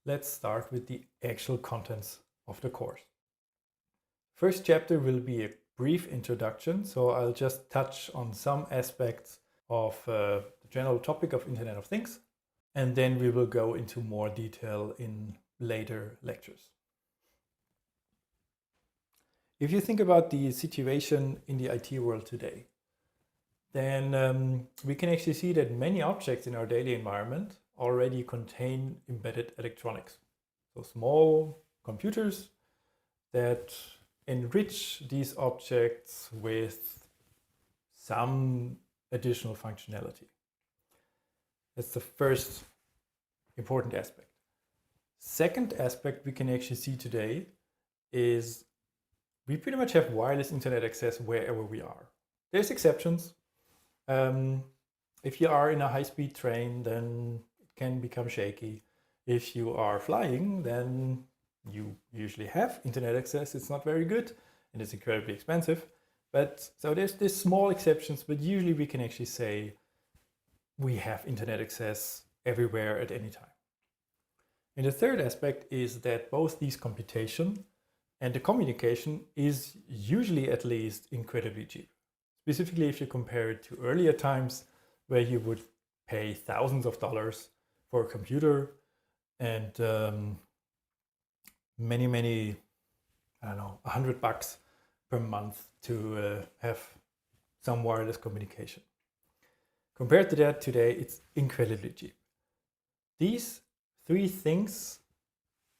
let's start with the actual contents of the course. First chapter will be a brief introduction, so I'll just touch on some aspects of the general topic of Internet of Things, and then we will go into more detail in later lectures. If you think about the situation in the IT world today, then we can actually see that many objects in our daily environment already contain embedded electronics. So small computers that enrich these objects with some additional functionality. That's the first important aspect. Second aspect we can actually see today is we pretty much have wireless internet access wherever we are. There's exceptions. If you are in a high-speed train, then it can become shaky. If you are flying, then you usually have internet access. It's not very good and it's incredibly expensive. But so there's small exceptions, but usually we can actually say we have internet access everywhere at any time. And the third aspect is that both these computation and the communication is usually at least incredibly cheap. Specifically, if you compare it to earlier times where you would pay thousands of dollars for a computer and many, I don't know, $100 per month to have some wireless communication. Compared to that, today it's incredibly cheap. These three things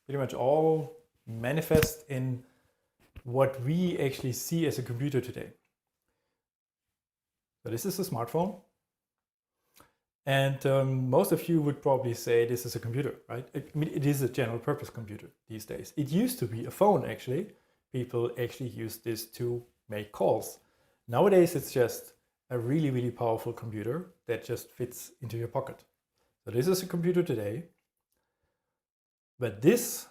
pretty much all manifest in what we actually see as a computer today. So this is a smartphone. And most of you would probably say this is a computer, right? I mean, it is a general purpose computer these days. It used to be a phone, actually. People actually used this to make calls. Nowadays, it's just a really, really powerful computer that just fits into your pocket. So this is a computer today. But this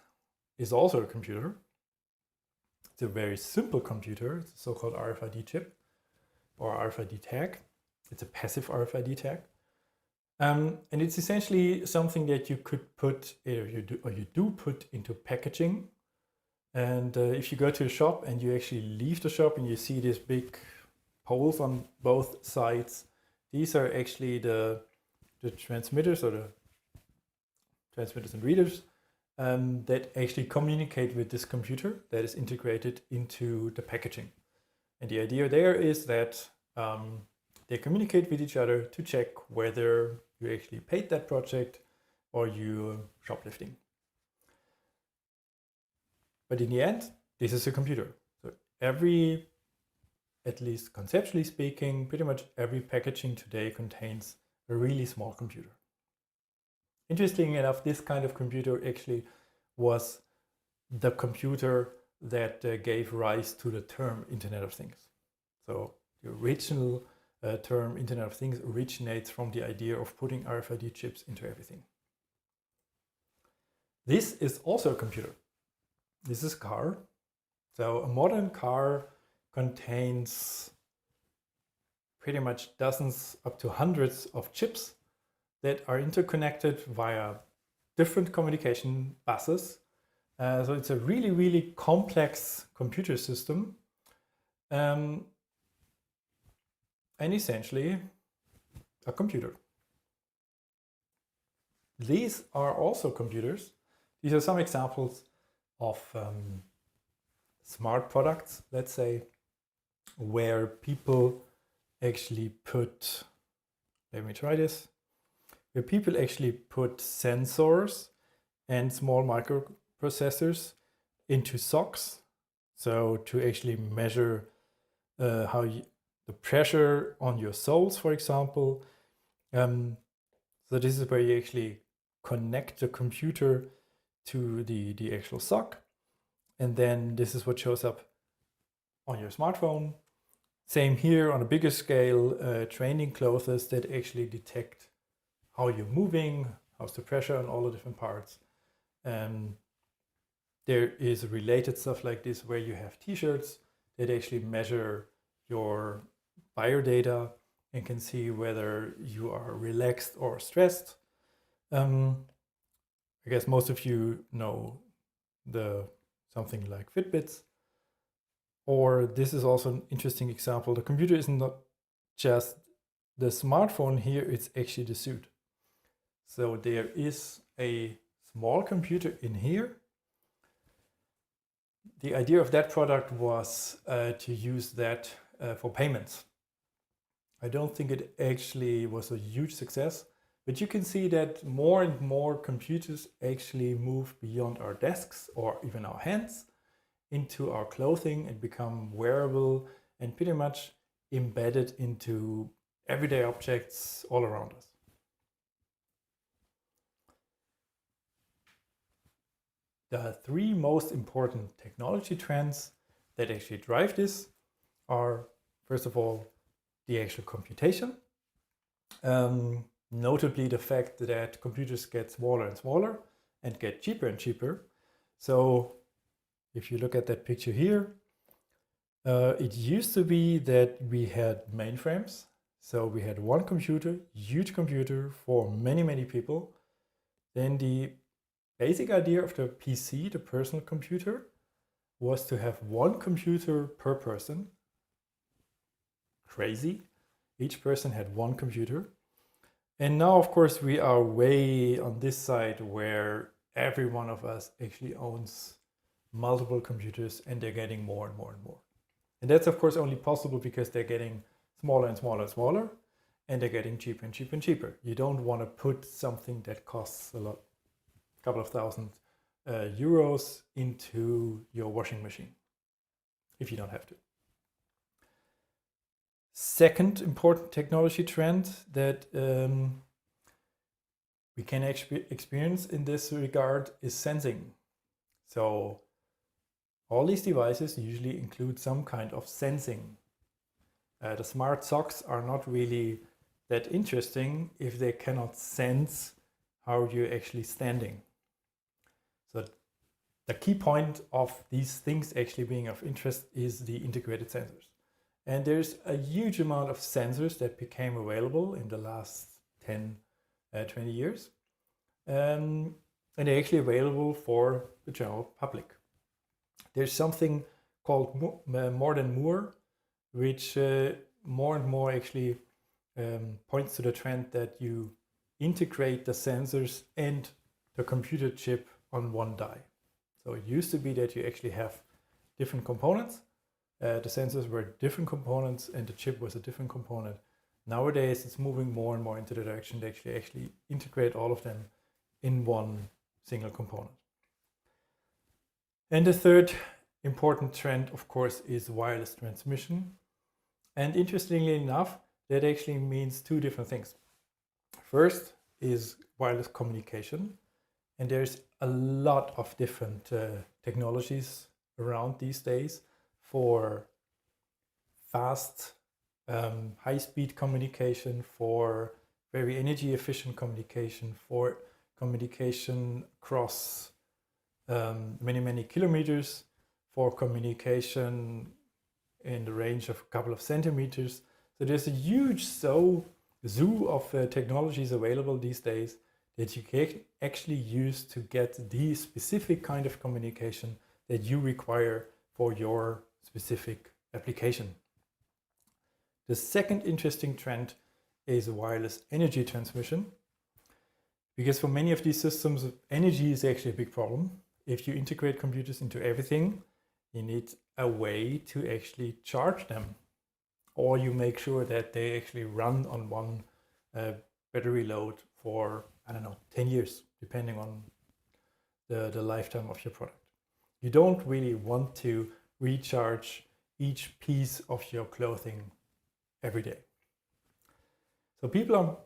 is also a computer. It's a very simple computer. It's a so-called RFID chip or RFID tag. It's a passive RFID tag. And it's essentially something that you could put, or you do put into packaging. And if you go to a shop and you actually leave the shop and you see these big holes on both sides, these are actually the transmitters or the transmitters and readers that actually communicate with this computer that is integrated into the packaging. And the idea there is that they communicate with each other to check whether you actually paid that project or you shoplifting. But in the end, this is a computer. So at least conceptually speaking, pretty much every packaging today contains a really small computer. Interestingly enough, this kind of computer actually was the computer that gave rise to the term Internet of Things. So the original term Internet of Things originates from the idea of putting RFID chips into everything. This is also a computer. This is a car. So a modern car contains pretty much dozens up to hundreds of chips that are interconnected via different communication buses. So it's a really, really complex computer system. And essentially a computer. These are also computers. These are some examples of smart products, let's say, where people actually put, let me try this, where people actually put sensors and small microprocessors into socks. So to actually measure the pressure on your soles, for example. So this is where you actually connect the computer to the actual sock. And then this is what shows up on your smartphone. Same here on a bigger scale, training clothes that actually detect how you're moving, how's the pressure on all the different parts. There is related stuff like this where you have t-shirts that actually measure your biodata and can see whether you are relaxed or stressed. I guess most of you know something like Fitbits. Or this is also an interesting example. The computer is not just the smartphone here, it's actually the suit. So there is a small computer in here. The idea of that product was to use that for payments. I don't think it actually was a huge success, but you can see that more and more computers actually move beyond our desks or even our hands into our clothing and become wearable and pretty much embedded into everyday objects all around us. The three most important technology trends that actually drive this are, first of all, the actual computation. Notably the fact that computers get smaller and smaller and get cheaper and cheaper. So if you look at that picture here, it used to be that we had mainframes. So we had one computer, huge computer for many, many people. Then the basic idea of the PC, the personal computer, was to have one computer per person. Crazy. Each person had one computer. And now, of course, we are way on this side where every one of us actually owns multiple computers and they're getting more and more and more. And that's, of course, only possible because they're getting smaller and smaller and smaller and they're getting cheaper and cheaper and cheaper. You don't want to put something that costs a couple of thousand euros into your washing machine if you don't have to. Second important technology trend that we can experience in this regard is sensing. So all these devices usually include some kind of sensing. The smart socks are not really that interesting if they cannot sense how you're actually standing. So the key point of these things actually being of interest is the integrated sensors. And there's a huge amount of sensors that became available in the last 10, 20 years. And they're actually available for the general public. There's something called More Than Moore, which more and more actually points to the trend that you integrate the sensors and the computer chip on one die. So it used to be that you actually have different components. The sensors were different components and the chip was a different component. Nowadays, it's moving more and more into the direction that you actually integrate all of them in one single component. And the third important trend, of course, is wireless transmission. And interestingly enough, that actually means two different things. First is wireless communication. And there's a lot of different technologies around these days for fast, high-speed communication, for very energy efficient communication, for communication across many, many kilometers, for communication in the range of a couple of centimeters. So there's a huge zoo of technologies available these days that you can actually use to get the specific kind of communication that you require for your specific application. The second interesting trend is wireless energy transmission, because for many of these systems, energy is actually a big problem. If you integrate computers into everything, you need a way to actually charge them, or you make sure that they actually run on one battery load for, 10 years, depending on the lifetime of your product. You don't really want to recharge each piece of your clothing every day. So people are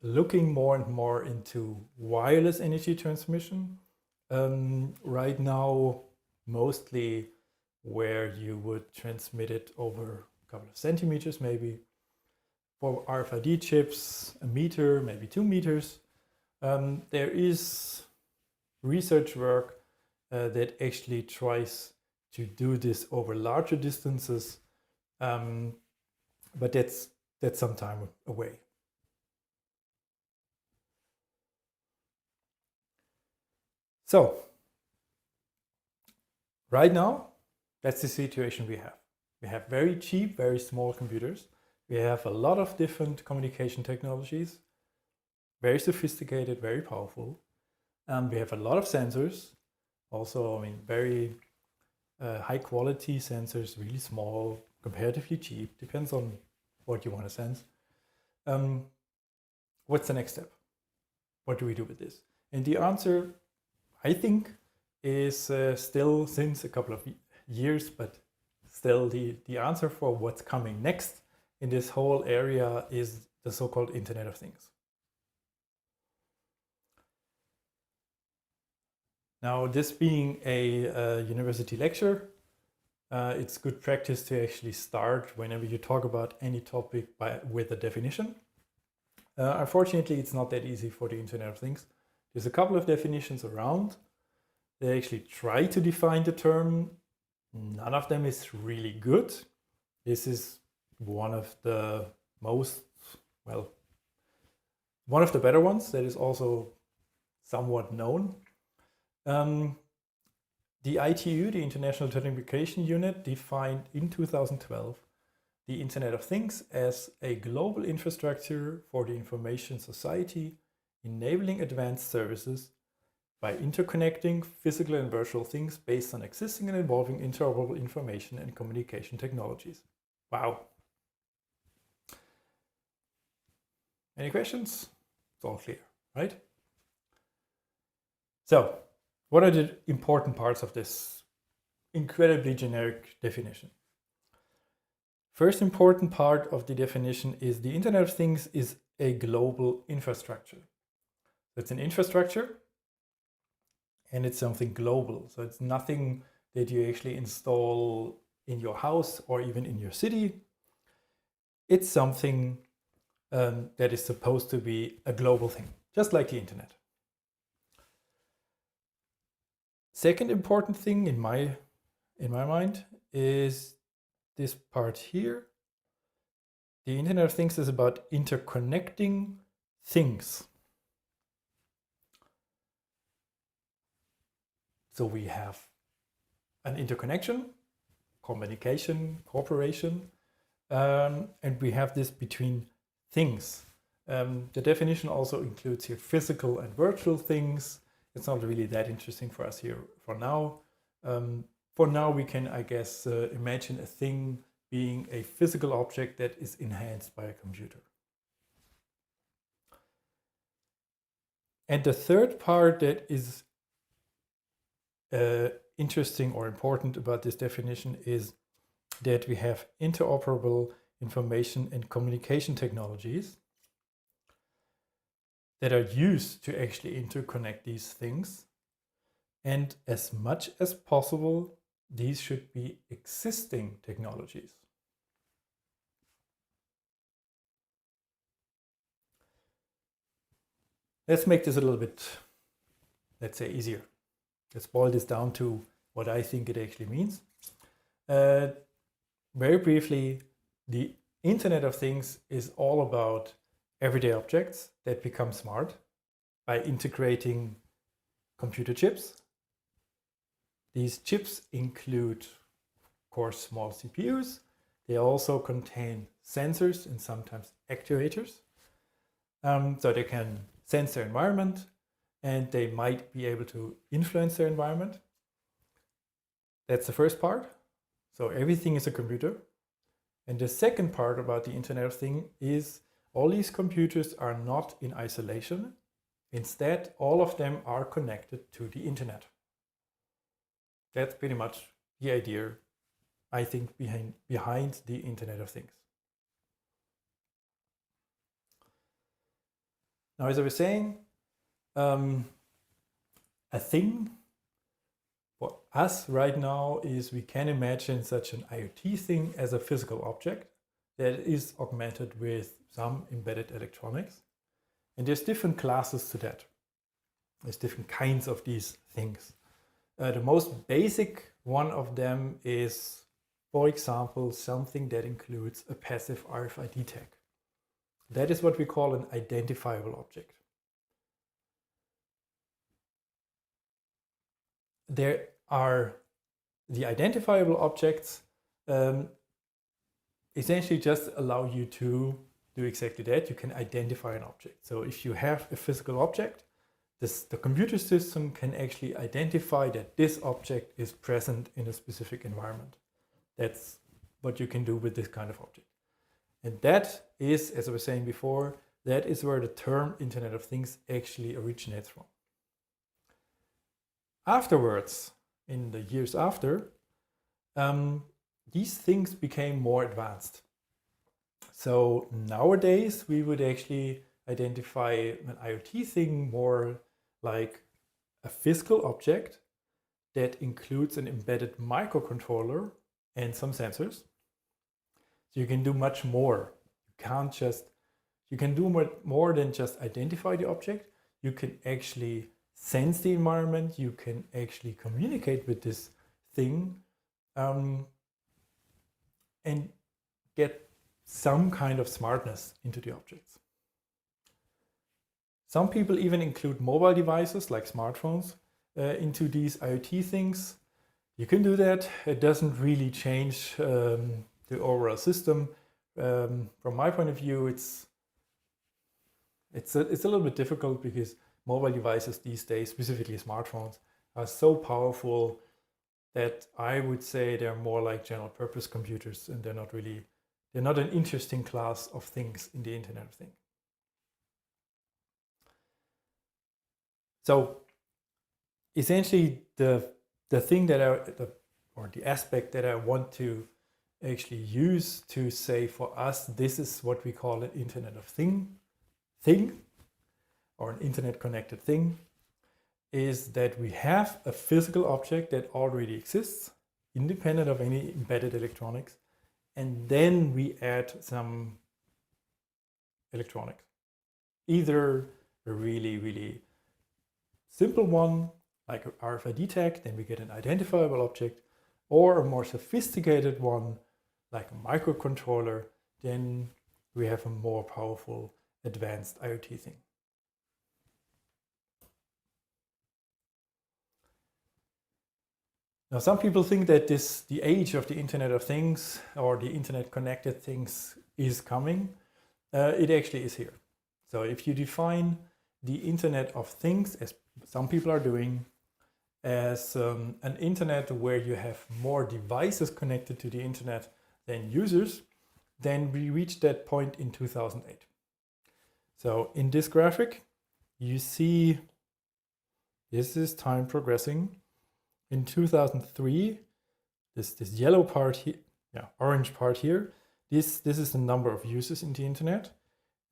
looking more and more into wireless energy transmission. Right now, mostly where you would transmit it over a couple of centimeters, maybe. For RFID chips, a meter, maybe 2 meters. There is research work that actually tries to do this over larger distances, but that's some time away. So right now, that's the situation we have. We have very cheap, very small computers. We have a lot of different communication technologies, very sophisticated, very powerful. We have a lot of sensors, also, I mean, very high quality sensors, really small, comparatively cheap, depends on what you want to sense. What's the next step? What do we do with this? And the answer, I think, is still, since a couple of years, but still the answer for what's coming next in this whole area is the so-called Internet of Things. Now, this being a university lecture, it's good practice to actually start whenever you talk about any topic with a definition. Unfortunately, it's not that easy for the Internet of Things. There's a couple of definitions around. They actually try to define the term. None of them is really good. This is one of the most, well, one of the better ones that is also somewhat known. The ITU, the International Telecommunication Unit, defined in 2012 the Internet of Things as a global infrastructure for the information society, enabling advanced services by interconnecting physical and virtual things based on existing and evolving interoperable information and communication technologies. Wow. Any questions? It's all clear, right? So, what are the important parts of this incredibly generic definition? First important part of the definition is the Internet of Things is a global infrastructure. It's an infrastructure and it's something global. So it's nothing that you actually install in your house or even in your city. It's something that is supposed to be a global thing, just like the internet. Second important thing in my mind is this part here. The Internet of Things is about interconnecting things. So we have an interconnection, communication, cooperation, and we have this between things. The definition also includes here physical and virtual things. It's not really that interesting for us here for now. For now, we can, I guess, imagine a thing being a physical object that is enhanced by a computer. And the third part that is interesting or important about this definition is that we have interoperable information and communication technologies that are used to actually interconnect these things. And as much as possible, these should be existing technologies. Let's make this a little bit, let's say, easier. Let's boil this down to what I think it actually means. Very briefly, the Internet of Things is all about everyday objects that become smart by integrating computer chips. These chips include, of course, small CPUs. They also contain sensors and sometimes actuators. So they can sense their environment and they might be able to influence their environment. That's the first part. So everything is a computer. And the second part about the Internet of Things is all these computers are not in isolation. Instead, all of them are connected to the internet. That's pretty much the idea, I think, behind the Internet of Things. Now, as I was saying, a thing for us right now is we can imagine such an IoT thing as a physical object that is augmented with some embedded electronics. And there's different classes to that. There's different kinds of these things. The most basic one of them is, for example, something that includes a passive RFID tag. That is what we call an identifiable object. there are the identifiable objects essentially just allow you to do exactly that. You can identify an object. So if you have a physical object, the computer system can actually identify that this object is present in a specific environment. That's what you can do with this kind of object. And that is, as I was saying before, that is where the term Internet of Things actually originates from. Afterwards, in the years after, these things became more advanced. So nowadays we would actually identify an IoT thing more like a physical object that includes an embedded microcontroller and some sensors. So you can do much more. You can do more than just identify the object. You can actually sense the environment. You can actually communicate with this thing and get some kind of smartness into the objects. Some people even include mobile devices like smartphones into these IoT things. You can do that. It doesn't really change the overall system. From my point of view, it's a little bit difficult because mobile devices these days, specifically smartphones, are so powerful that I would say they're more like general purpose computers, and they're not an interesting class of things in the Internet of Things. So essentially the thing that the aspect that I want to actually use to say for us, this is what we call an Internet of Thing, or an internet connected thing, is that we have a physical object that already exists, independent of any embedded electronics, and then we add some electronics. Either a really, really simple one, like an RFID tag, then we get an identifiable object, or a more sophisticated one, like a microcontroller, then we have a more powerful, advanced IoT thing. Now, some people think that the age of the Internet of Things or the Internet connected things is coming. It actually is here. So if you define the Internet of Things, as some people are doing, as an internet where you have more devices connected to the internet than users, then we reached that point in 2008. So in this graphic, you see this is time progressing. In 2003, this yellow part here, orange part here, this is the number of users in the internet,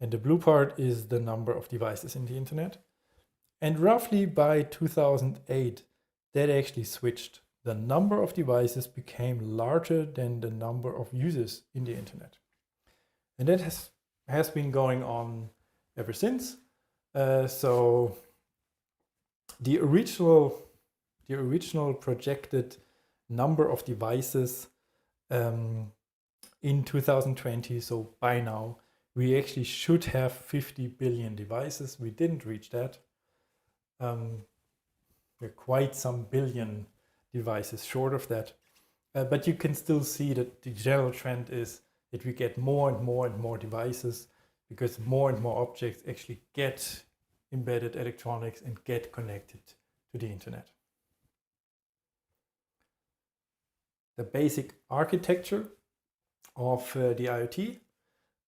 and the blue part is the number of devices in the internet. And roughly by 2008, that actually switched. The number of devices became larger than the number of users in the internet. And that has been going on ever since. So the original projected number of devices in 2020, so by now, we actually should have 50 billion devices. We didn't reach that. We're quite some billion devices short of that. But you can still see that the general trend is that we get more and more and more devices because more and more objects actually get embedded electronics and get connected to the internet. The basic architecture of the IoT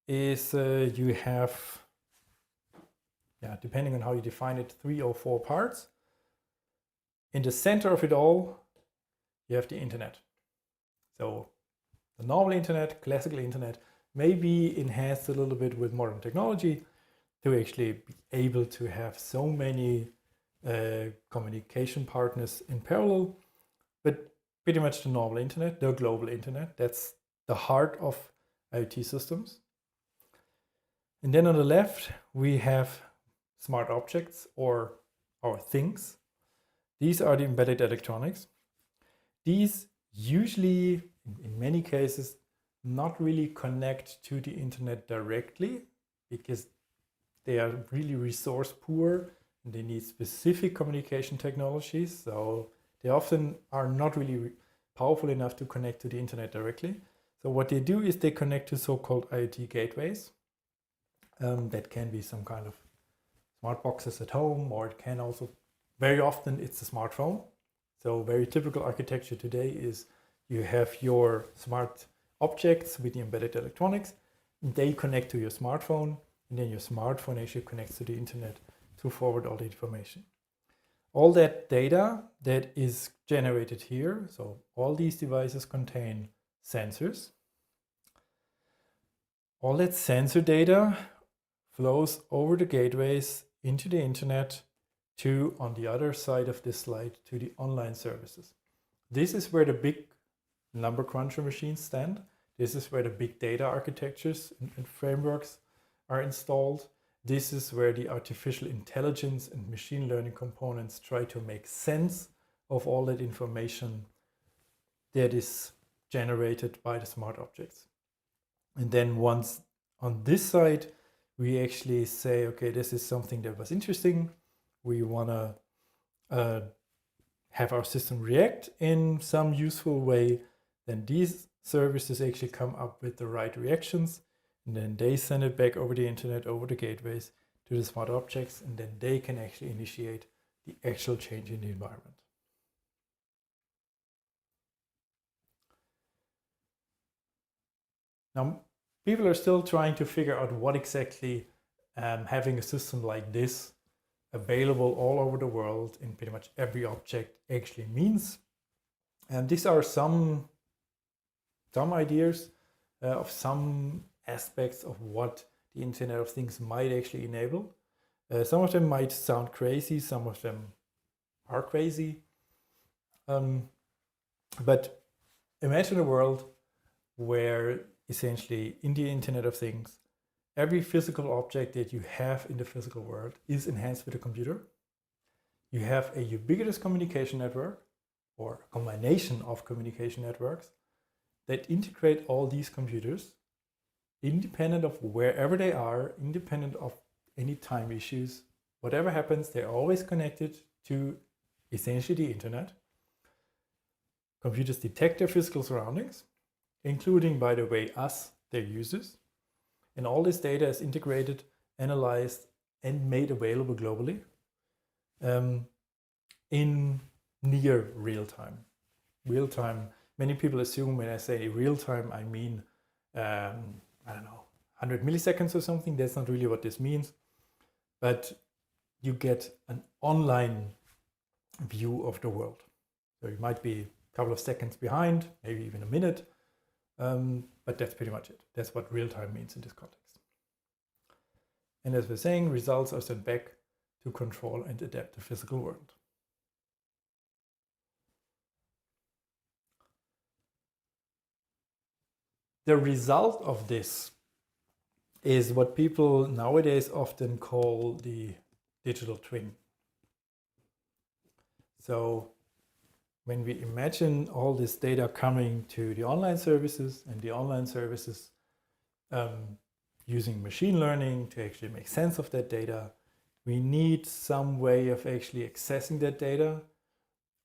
is you have, depending on how you define it, 3 or 4 parts. In the center of it all, you have the internet. So the normal internet, classical internet, may be enhanced a little bit with modern technology to actually be able to have so many communication partners in parallel, but pretty much the normal internet, the global internet, that's the heart of IoT systems. And then on the left, we have smart objects or things. These are the embedded electronics. These usually, in many cases, not really connect to the internet directly because they are really resource poor and they need specific communication technologies. So They often are not really powerful enough to connect to the internet directly. So what they do is they connect to so-called IoT gateways. That can be some kind of smart boxes at home, or it can also, very often it's a smartphone. So very typical architecture today is you have your smart objects with the embedded electronics. They connect to your smartphone, and then your smartphone actually connects to the internet to forward all the information. All that data that is generated here, so all these devices contain sensors. All that sensor data flows over the gateways into the internet to, on the other side of this slide, to the online services. This is where the big number cruncher machines stand. This is where the big data architectures and frameworks are installed. This is where the artificial intelligence and machine learning components try to make sense of all that information that is generated by the smart objects. And then once on this side, we actually say, okay, this is something that was interesting. We want to have our system react in some useful way. Then these services actually come up with the right reactions, and then they send it back over the internet, over the gateways to the smart objects, and then they can actually initiate the actual change in the environment. Now, people are still trying to figure out what exactly having a system like this available all over the world in pretty much every object actually means. And these are some ideas of some aspects of what the Internet of Things might actually enable. Some of them might sound crazy, some of them are crazy. But imagine a world where essentially in the Internet of Things, every physical object that you have in the physical world is enhanced with a computer. You have a ubiquitous communication network, or a combination of communication networks, that integrate all these computers, independent of wherever they are, independent of any time issues. Whatever happens, they're always connected to essentially the internet. Computers detect their physical surroundings, including, by the way, us, their users. And all this data is integrated, analyzed, and made available globally in near real time. Real time, many people assume when I say real time, I mean, I don't know, 100 milliseconds or something. That's not really what this means. But you get an online view of the world. So you might be a couple of seconds behind, maybe even a minute. But that's pretty much it. That's what real time means in this context. And as we're saying, results are sent back to control and adapt the physical world. The result of this is what people nowadays often call the digital twin. So when we imagine all this data coming to the online services, and the online services using machine learning to actually make sense of that data, we need some way of actually accessing that data,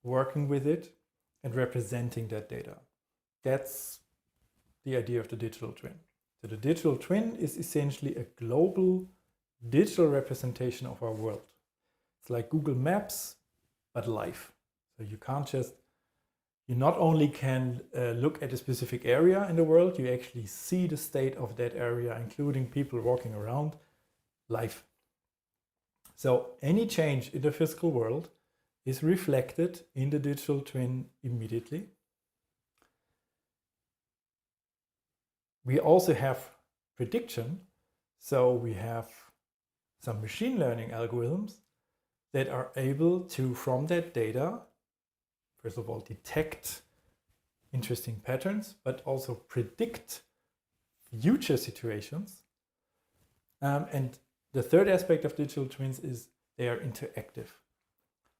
working with it, and representing that data. That's the idea of the digital twin. So the digital twin is essentially a global digital representation of our world. It's like Google Maps, but live. So you can't just, you not only can look at a specific area in the world, you actually see the state of that area, including people walking around, live. So any change in the physical world is reflected in the digital twin immediately. We also have prediction. So we have some machine learning algorithms that are able to, from that data, first of all, detect interesting patterns, but also predict future situations. And the third aspect of digital twins is they are interactive.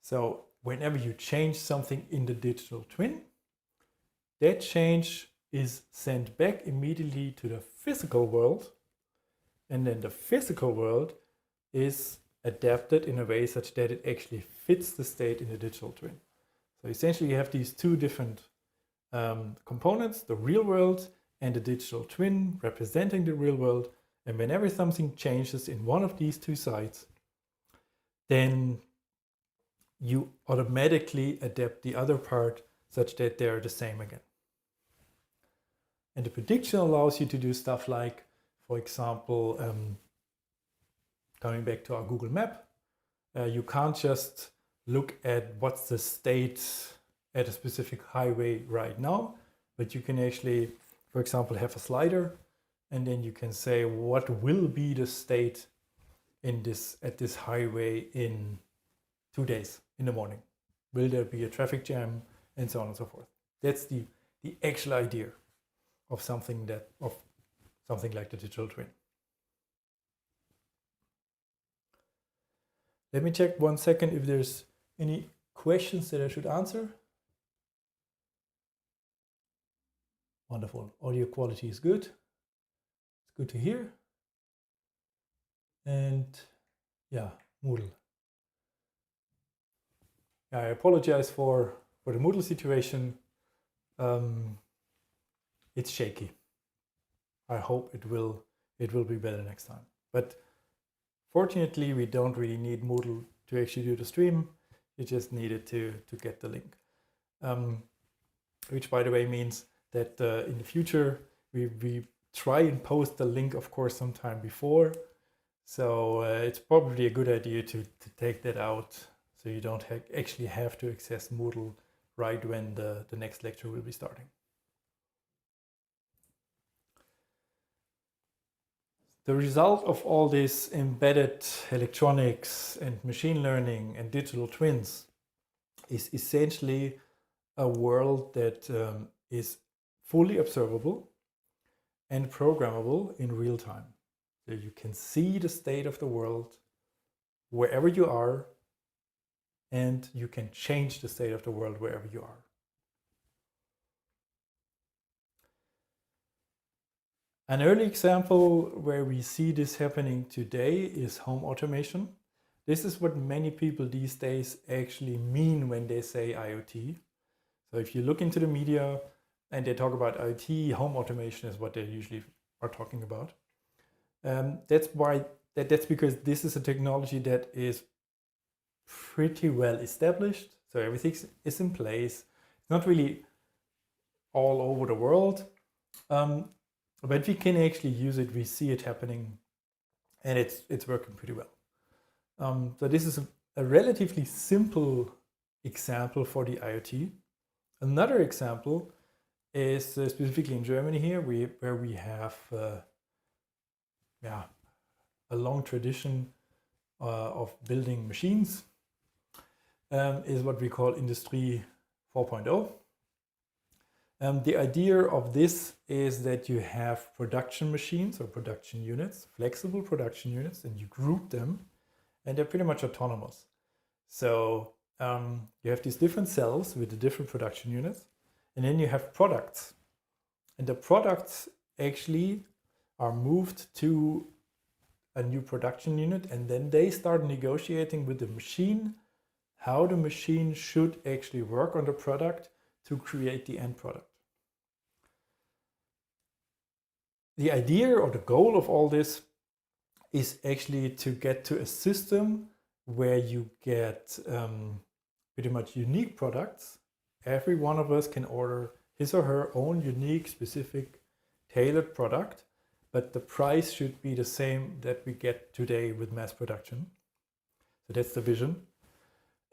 So whenever you change something in the digital twin, that change is sent back immediately to the physical world, and then the physical world is adapted in a way such that it actually fits the state in the digital twin. So essentially you have these two different components, the real world and the digital twin representing the real world. And whenever something changes in one of these two sides, then you automatically adapt the other part such that they're the same again. And the prediction allows you to do stuff like, for example, coming back to our Google map, you can't just look at what's the state at a specific highway right now, but you can actually, for example, have a slider, and then you can say what will be the state at this highway in 2 days in the morning. Will there be a traffic jam, and so on and so forth. That's the actual idea of something like the digital twin. Let me check 1 second if there's any questions that I should answer. Wonderful. Audio quality is good. It's good to hear. And yeah, Moodle. I apologize for the Moodle situation. It's shaky. I hope it will be better next time. But fortunately, we don't really need Moodle to actually do the stream. You just needed to get the link. Which, by the way, means that in the future, we try and post the link, of course, sometime before. So it's probably a good idea to take that out so you don't actually have to access Moodle right when the next lecture will be starting. The result of all this embedded electronics and machine learning and digital twins is essentially a world that is fully observable and programmable in real time. So you can see the state of the world wherever you are, and you can change the state of the world wherever you are. An early example where we see this happening today is home automation. This is what many people these days actually mean when they say IoT. So if you look into the media and they talk about IoT, home automation is what they usually are talking about. That's because this is a technology that is pretty well established. So everything is in place. It's not really all over the world. But we can actually use it. We see it happening, and it's working pretty well. So this is a relatively simple example for the IoT. Another example is specifically in Germany here, where we have a long tradition of building machines, is what we call Industry 4.0. The idea of this is that you have production machines or production units, flexible production units, and you group them, and they're pretty much autonomous. So you have these different cells with the different production units, and then you have products. And the products actually are moved to a new production unit, and then they start negotiating with the machine how the machine should actually work on the product to create the end product. The idea or the goal of all this is actually to get to a system where you get pretty much unique products. Every one of us can order his or her own unique, specific, tailored product, but the price should be the same that we get today with mass production. So that's the vision.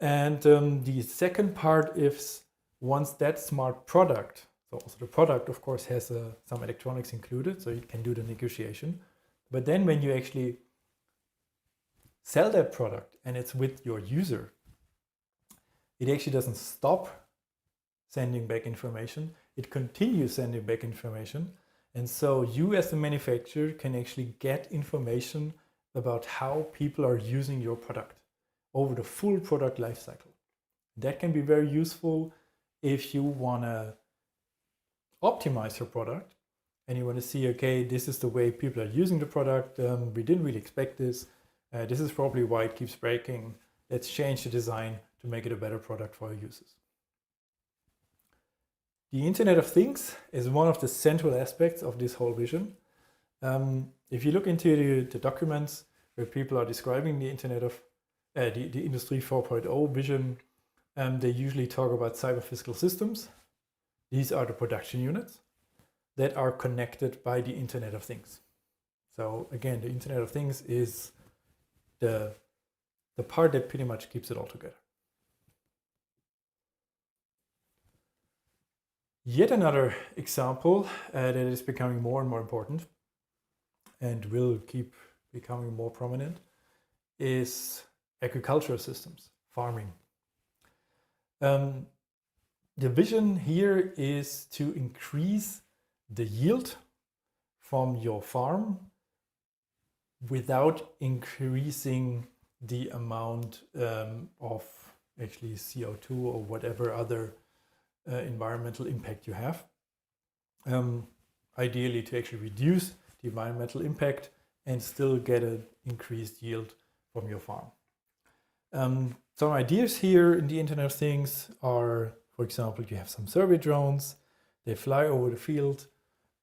And the second part is, once that smart product, so also the product of course has some electronics included, so you can do the negotiation. But then when you actually sell that product and it's with your user, it actually doesn't stop sending back information, it continues sending back information. And so you as the manufacturer can actually get information about how people are using your product over the full product lifecycle. That can be very useful if you want to optimize your product and you want to see, okay, this is the way people are using the product. We didn't really expect this. This is probably why it keeps breaking. Let's change the design to make it a better product for our users. The Internet of Things is one of the central aspects of this whole vision. If you look into the documents where people are describing the Internet of the Industry 4.0 vision, they usually talk about cyber physical systems. These are the production units that are connected by the Internet of Things. So again, the Internet of Things is the part that pretty much keeps it all together. Yet another example that is becoming more and more important and will keep becoming more prominent is agricultural systems, farming. The vision here is to increase the yield from your farm without increasing the amount of actually CO2 or whatever other environmental impact you have. Ideally to actually reduce the environmental impact and still get an increased yield from your farm. Some ideas here in the Internet of Things are, for example, you have some survey drones, they fly over the field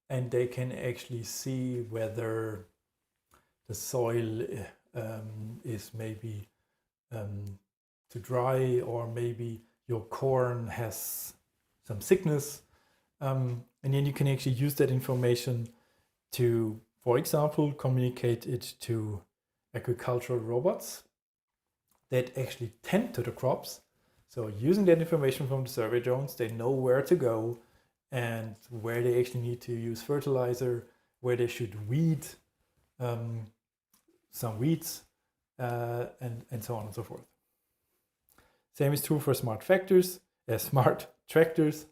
and they can actually see whether the soil is maybe too dry, or maybe your corn has some sickness. And then you can actually use that information to, for example, communicate it to agricultural robots that actually tend to the crops. So using that information from the survey drones, they know where to go and where they actually need to use fertilizer, where they should weed some weeds, and so on and so forth. Same is true for smart tractors.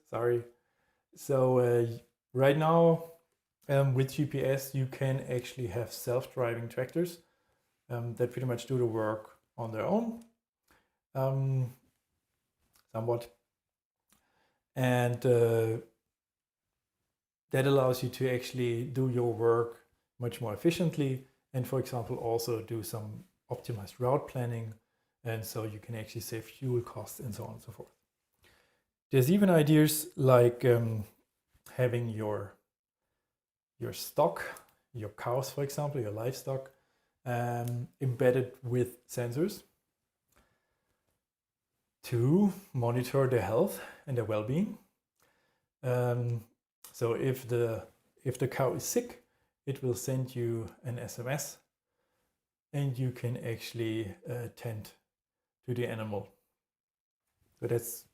Sorry. So right now, with GPS, you can actually have self-driving tractors that pretty much do the work on their own, somewhat. And that allows you to actually do your work much more efficiently, and for example also do some optimized route planning, and so you can actually save fuel costs and so on and so forth. There's even ideas like having your stock, your cows for example, your livestock, embedded with sensors to monitor their health and their well-being. So if the cow is sick, it will send you an SMS and you can actually tend to the animal. So that's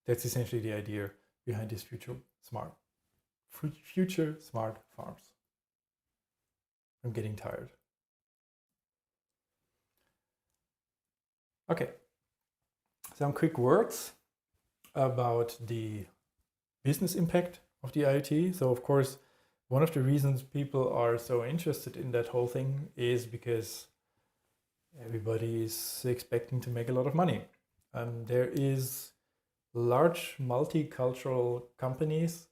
essentially the idea behind this future smart farms. I'm getting tired. Okay, some quick words about the business impact of the IoT. So of course, one of the reasons people are so interested in that whole thing is because everybody is expecting to make a lot of money. There is large multicultural companies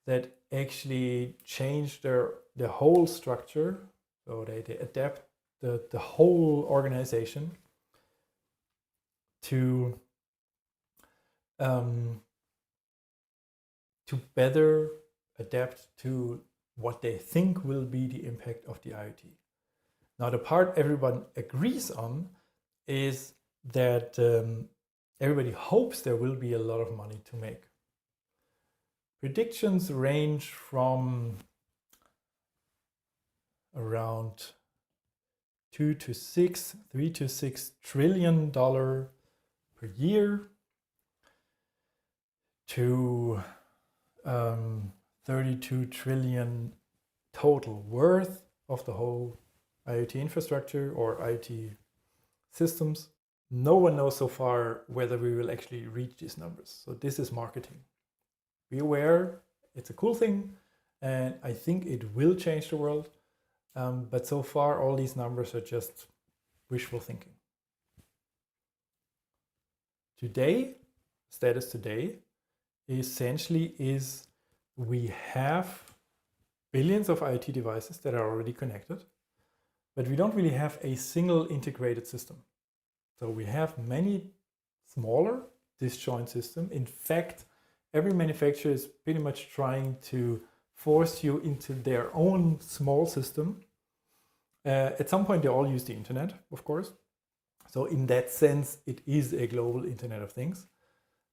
that actually change their whole structure. So they adapt the whole organization to better adapt to what they think will be the impact of the IoT. Now, the part everyone agrees on is that everybody hopes there will be a lot of money to make. Predictions range from around $3 to $6 trillion per year to 32 trillion total worth of the whole IoT infrastructure or IoT systems. No one knows so far whether we will actually reach these numbers. So this is marketing. Be aware, it's a cool thing, and I think it will change the world. But so far, all these numbers are just wishful thinking. Today, status today, essentially is we have billions of IoT devices that are already connected, but we don't really have a single integrated system. So we have many smaller disjoint systems. In fact, every manufacturer is pretty much trying to force you into their own small system. At some point, they all use the internet, of course. So in that sense, it is a global Internet of Things.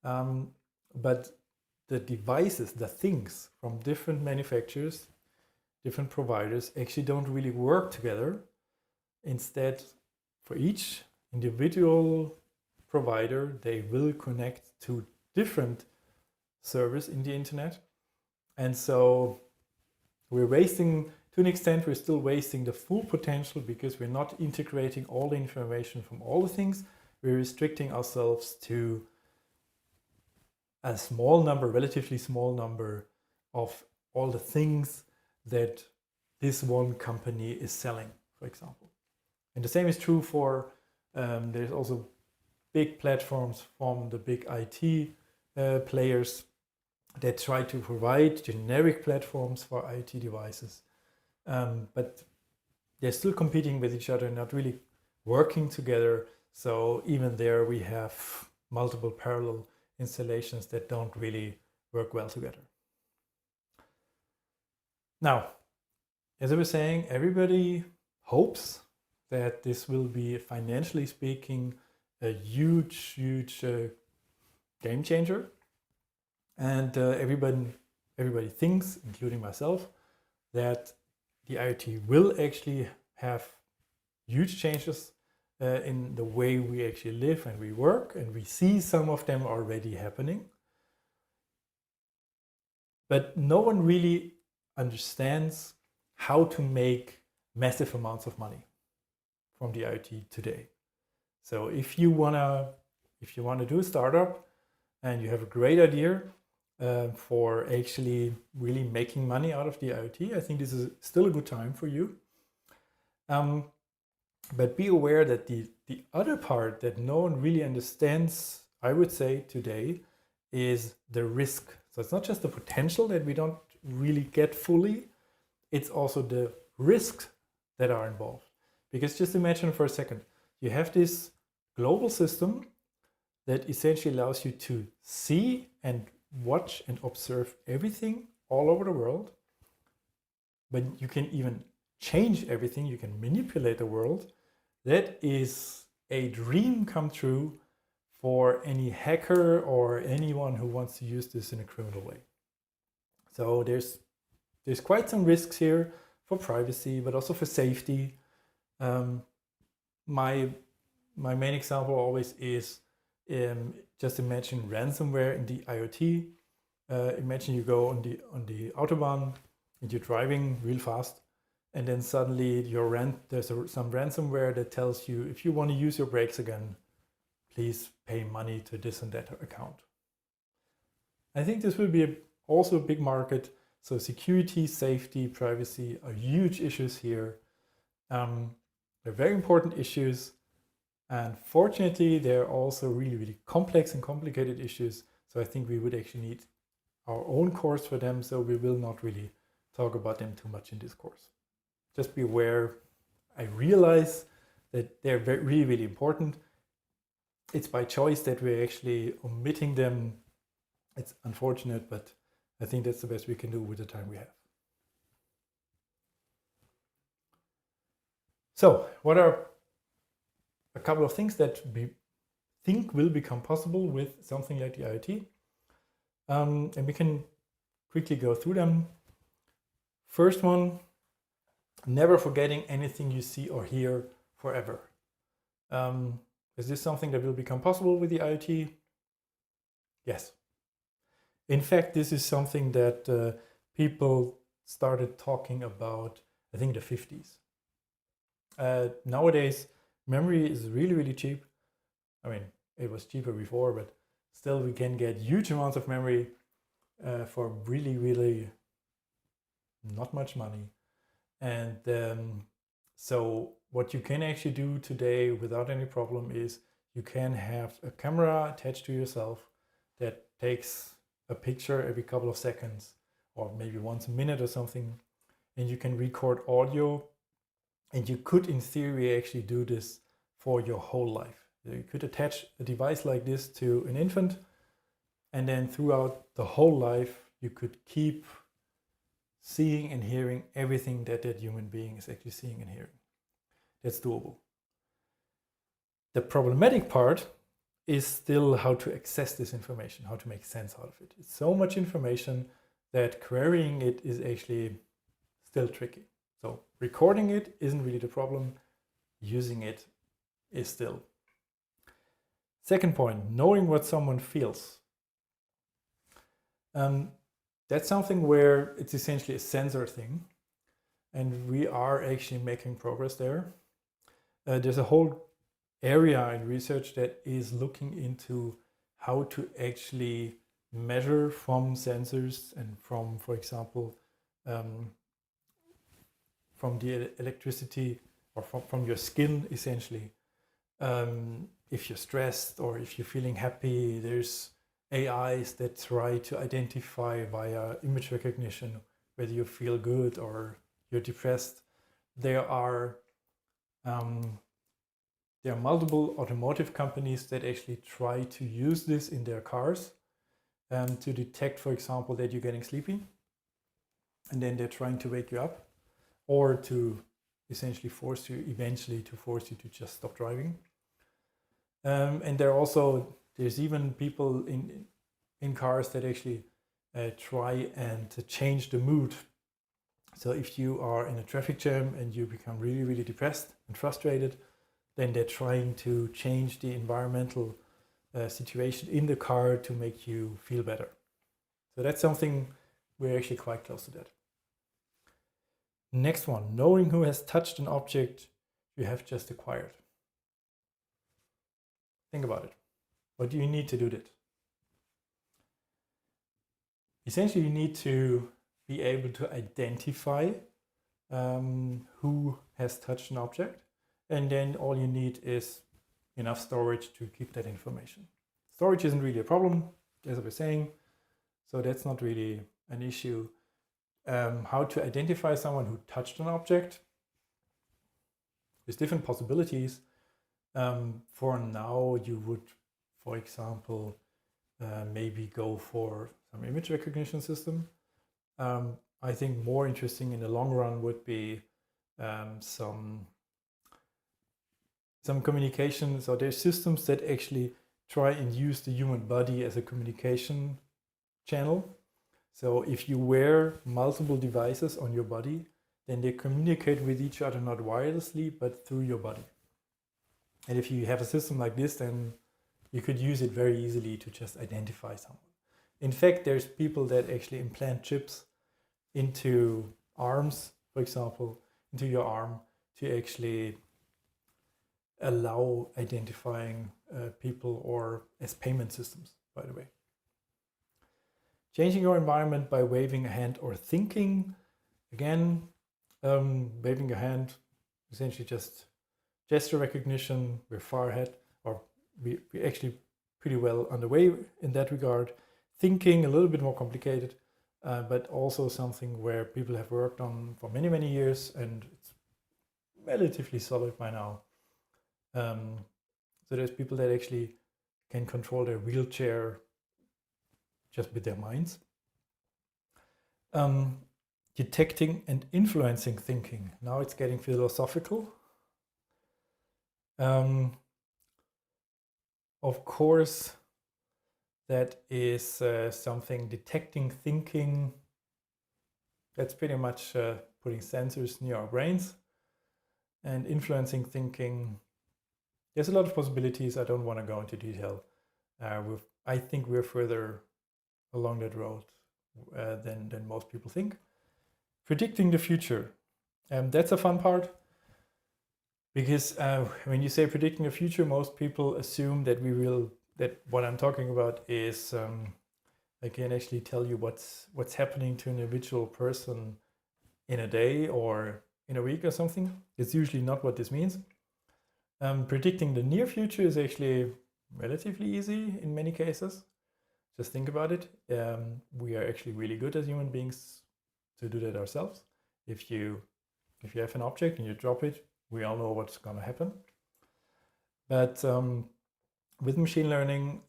But the devices, the things from different manufacturers, different providers actually don't really work together. Instead, for each individual provider, they will connect to different servers in the internet. And so we're wasting, to an extent, we're still wasting the full potential because we're not integrating all the information from all the things. We're restricting ourselves to a small number, relatively small number of all the things that this one company is selling, for example. And the same is true for, there's also big platforms from the big IT players that try to provide generic platforms for IoT devices. But they're still competing with each other, not really working together. So even there we have multiple parallel installations that don't really work well together. Now, as I was saying, everybody hopes that this will be, financially speaking, a huge game changer. And everybody thinks, including myself, that the IoT will actually have huge changes in the way we actually live and we work, and we see some of them already happening. But no one really understands how to make massive amounts of money from the IoT today. So if you wanna do a startup and you have a great idea for actually really making money out of the IoT, I think this is still a good time for you. But be aware that the other part that no one really understands, I would say today, is the risk. So it's not just the potential that we don't really get fully, it's also the risks that are involved. Because just imagine for a second, you have this global system that essentially allows you to see and watch and observe everything all over the world. But you can even change everything, you can manipulate the world. That is a dream come true for any hacker or anyone who wants to use this in a criminal way. So there's quite some risks here for privacy, but also for safety. My main example always is just imagine ransomware in the IoT. Imagine you go on the Autobahn and you're driving real fast, and then suddenly there's some ransomware that tells you, if you want to use your brakes again, please pay money to this and that account. I think this will be also a big market. So security, safety, privacy are huge issues here. They're very important issues. And fortunately, they're also really, really complex and complicated issues. So I think we would actually need our own course for them. So we will not really talk about them too much in this course. Just be aware, I realize that they're really, really important. It's by choice that we're actually omitting them. It's unfortunate, but I think that's the best we can do with the time we have. So what are a couple of things that we think will become possible with something like the IoT? And we can quickly go through them. First one, never forgetting anything you see or hear forever. Is this something that will become possible with the IoT? Yes. In fact, this is something that people started talking about, I think, the 50s. Nowadays, memory is really, really cheap. I mean, it was cheaper before, but still we can get huge amounts of memory for really, really not much money. And so what you can actually do today without any problem is you can have a camera attached to yourself that takes a picture every couple of seconds or maybe once a minute or something, and you can record audio, and you could in theory actually do this for your whole life. You could attach a device like this to an infant And then throughout the whole life, you could keep seeing and hearing everything that that human being is actually seeing and hearing. That's doable. The problematic part is still how to access this information, how to make sense out of it. It's so much information that querying it is actually still tricky. So recording it isn't really the problem. Using it is still. Second point, knowing what someone feels. That's something where it's essentially a sensor thing. And we are actually making progress there. There's a whole area in research that is looking into how to actually measure from sensors and from, for example, from the electricity or from your skin, essentially. If you're stressed or if you're feeling happy, there's AIs that try to identify via image recognition whether you feel good or you're depressed. There are multiple automotive companies that actually try to use this in their cars to detect, for example, that you're getting sleepy, and then they're trying to wake you up, or to essentially eventually force you to just stop driving. And there's even people in cars that actually try and to change the mood. So if you are in a traffic jam and you become really, really depressed and frustrated, then they're trying to change the environmental situation in the car to make you feel better. So that's something we're actually quite close to that. Next one, knowing who has touched an object you have just acquired. Think about it. What do you need to do that? Essentially, you need to be able to identify who has touched an object, and then all you need is enough storage to keep that information. Storage isn't really a problem, as I was saying, so that's not really an issue. How to identify someone who touched an object? There's different possibilities. For now, you would, for example, maybe go for some image recognition system. I think more interesting in the long run would be some communication. So there's systems that actually try and use the human body as a communication channel. So if you wear multiple devices on your body, then they communicate with each other not wirelessly, but through your body. And if you have a system like this, then you could use it very easily to just identify someone. In fact, there's people that actually implant chips into arms, for example, into your arm to actually allow identifying people, or as payment systems, by the way. Changing your environment by waving a hand or thinking. Again, waving a hand, essentially just gesture recognition. We're far ahead, or we're actually pretty well underway in that regard. Thinking, a little bit more complicated, but also something where people have worked on for many, many years, and it's relatively solid by now. So there's people that actually can control their wheelchair just with their minds. Detecting and influencing thinking. Now it's getting philosophical. Of course, that is something, detecting thinking. That's pretty much putting sensors near our brains. And influencing thinking, there's a lot of possibilities. I don't want to go into detail. I think we're further along that road than most people think. Predicting the future. That's a fun part, because when you say predicting the future, most people assume that that what I'm talking about is I can actually tell you what's happening to an individual person in a day or in a week or something. It's usually not what this means. Predicting the near future is actually relatively easy in many cases. Just think about it. We are actually really good as human beings to do that ourselves. If you have an object and you drop it, we all know what's going to happen. But with machine learning,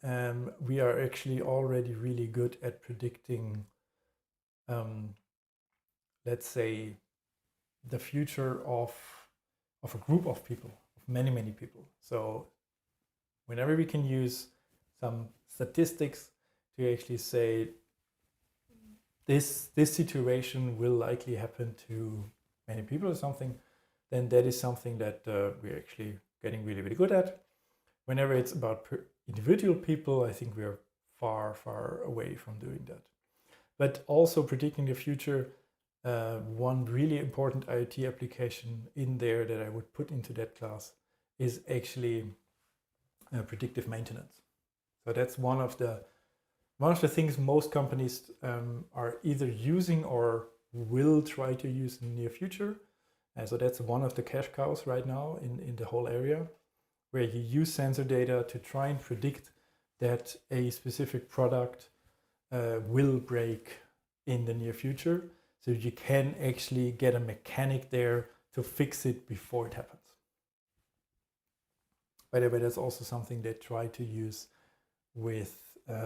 we are actually already really good at predicting, let's say, the future of a group of people, of many people. So whenever we can use some statistics to actually say this situation will likely happen to many people or something, then that is something that we're actually getting really good at. Whenever it's about individual people, I think we're far away from doing that. But also predicting the future, one really important IoT application in there that I would put into that class is actually predictive maintenance. So that's one of the things most companies are either using or will try to use in the near future. So that's one of the cash cows right now in the whole area, where you use sensor data to try and predict that a specific product will break in the near future. So you can actually get a mechanic there to fix it before it happens. By the way, that's also something they try to use with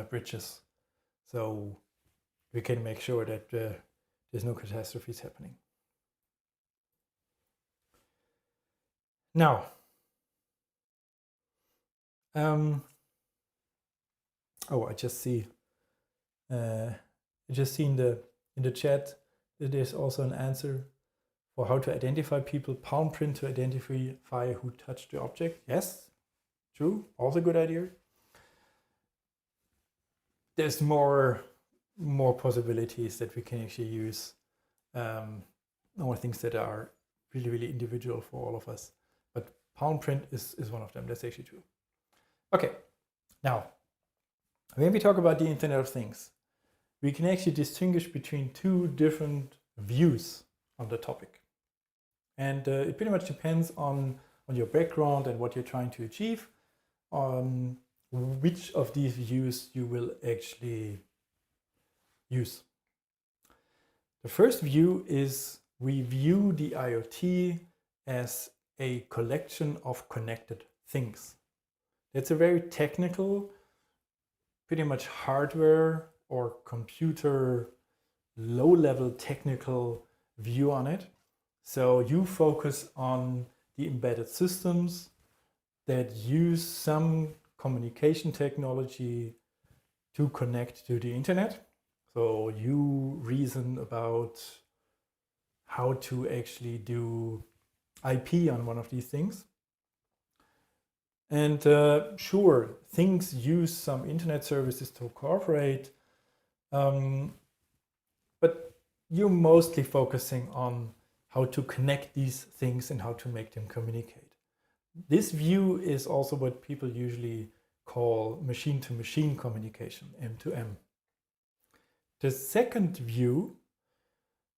bridges. So we can make sure that there's no catastrophes happening. Now, I just see in the chat that there's also an answer for how to identify people. Palm print to identify who touched the object. Yes, true. Also a good idea. There's more possibilities that we can actually use. More things that are really individual for all of us. But palm print is one of them. That's actually true. Okay, now when we talk about the Internet of Things, we can actually distinguish between two different views on the topic. And it pretty much depends on your background and what you're trying to achieve, which of these views you will actually use. The first view is we view the IoT as a collection of connected things. It's a very technical, pretty much hardware or computer low-level technical view on it. So you focus on the embedded systems that use some communication technology to connect to the internet. So you reason about how to actually do IP on one of these things. And sure, things use some internet services to cooperate, but you're mostly focusing on how to connect these things and how to make them communicate. This view is also what people usually call machine-to-machine communication, M2M. The second view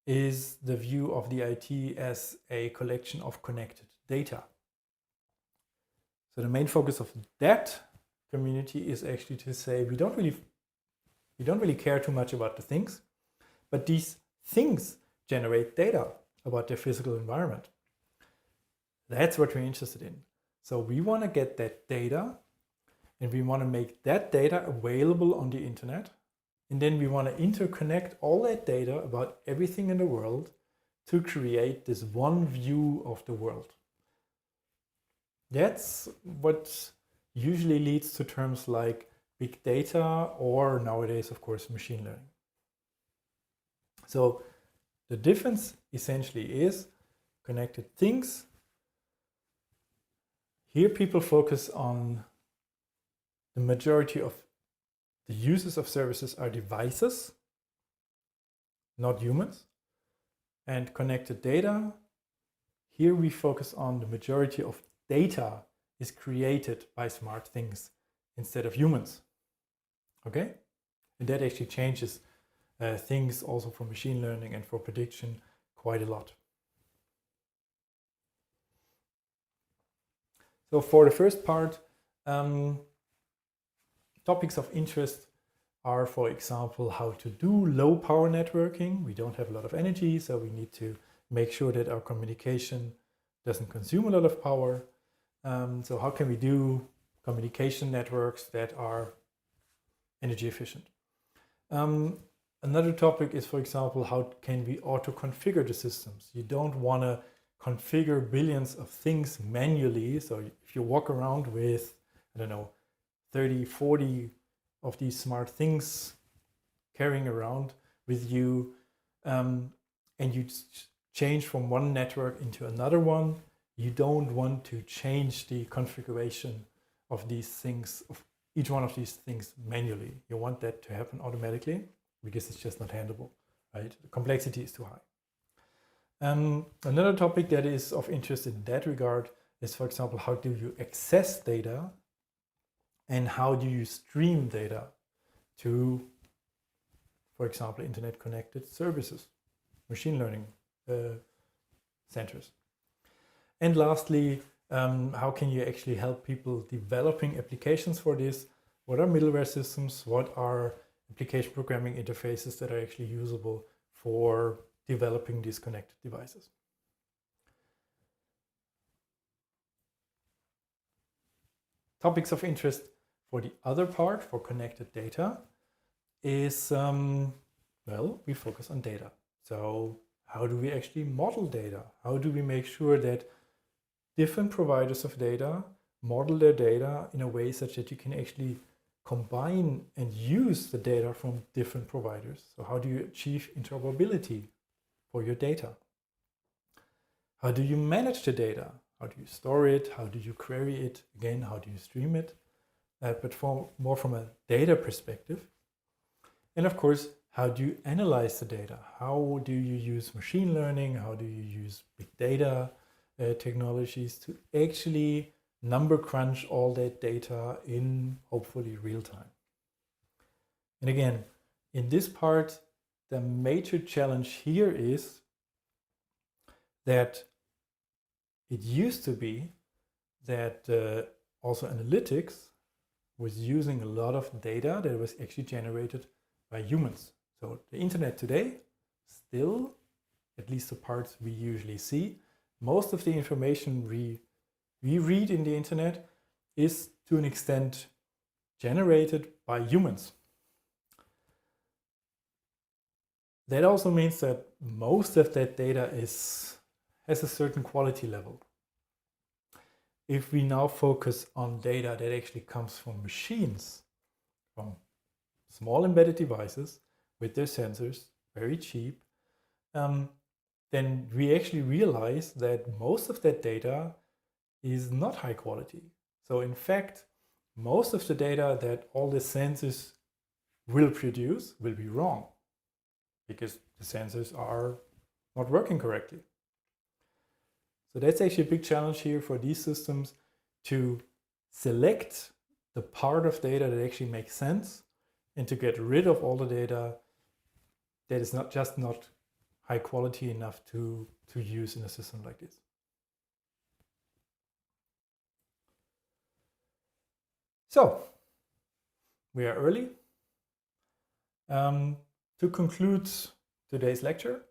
is the view of the IT as a collection of connected data. So the main focus of that community is actually to say we don't really care too much about the things, but these things generate data about their physical environment. That's what we're interested in. So we want to get that data and we want to make that data available on the internet. And then we want to interconnect all that data about everything in the world to create this one view of the world. That's what usually leads to terms like big data or nowadays, of course, machine learning. So the difference essentially is connected things. Here people focus on the majority of the users of services are devices, not humans. And connected data, here we focus on the majority of data is created by smart things instead of humans. Okay? And that actually changes things also for machine learning and for prediction quite a lot. So for the first part, topics of interest are, for example, how to do low power networking. We don't have a lot of energy, so we need to make sure that our communication doesn't consume a lot of power. So how can we do communication networks that are energy efficient. Another topic is, for example, how can we auto-configure the systems? You don't want to configure billions of things manually. So if you walk around with, I don't know, 30, 40 of these smart things carrying around with you, and you change from one network into another one, you don't want to change the configuration of these things, of each one of these things manually. You want that to happen automatically because it's just not handleable, right? The complexity is too high. Another topic that is of interest in that regard is, for example, how do you access data and how do you stream data to, for example, internet connected services, machine learning centers. And lastly, how can you actually help people developing applications for this? What are middleware systems? What are application programming interfaces that are actually usable for developing these connected devices? Topics of interest for the other part, for connected data, is, well, we focus on data. So how do we actually model data? How do we make sure that different providers of data model their data in a way such that you can actually combine and use the data from different providers? So how do you achieve interoperability for your data? How do you manage the data? How do you store it? How do you query it? Again, how do you stream it? But more from a data perspective. And of course, how do you analyze the data? How do you use machine learning? How do you use big data technologies to actually number crunch all that data in hopefully real time? And again, in this part, the major challenge here is that it used to be that also analytics was using a lot of data that was actually generated by humans. So the internet today, still, at least the parts we usually see, most of the information we read in the internet is to an extent generated by humans. That also means that most of that data has a certain quality level. If we now focus on data that actually comes from machines, from small embedded devices with their sensors, very cheap, then we actually realize that most of that data is not high quality. So in fact, most of the data that all the sensors will produce will be wrong because the sensors are not working correctly. So that's actually a big challenge here for these systems to select the part of data that actually makes sense and to get rid of all the data that is not high quality enough to use in a system like this. So we are early. To conclude today's lecture,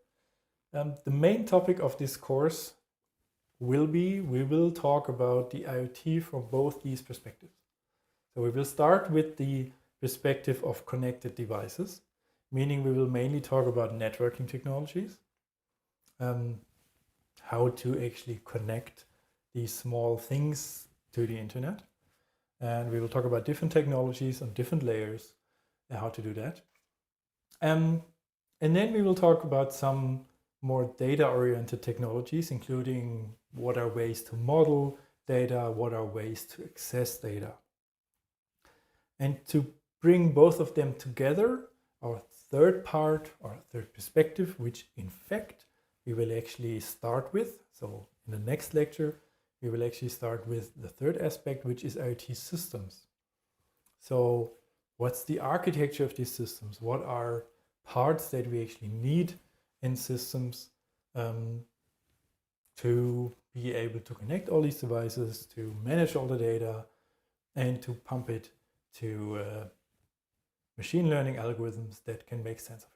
the main topic of this course will be, we will talk about the IoT from both these perspectives. So we will start with the perspective of connected devices, meaning we will mainly talk about networking technologies, how to actually connect these small things to the internet. And we will talk about different technologies on different layers and how to do that. And then we will talk about some more data-oriented technologies, including what are ways to model data, what are ways to access data. And to bring both of them together, our third part, or third perspective, which in fact we will actually start with. So in the next lecture, we will actually start with the third aspect, which is IoT systems. So what's the architecture of these systems? What are parts that we actually need in systems to be able to connect all these devices, to manage all the data, and to pump it to machine learning algorithms that can make sense of it.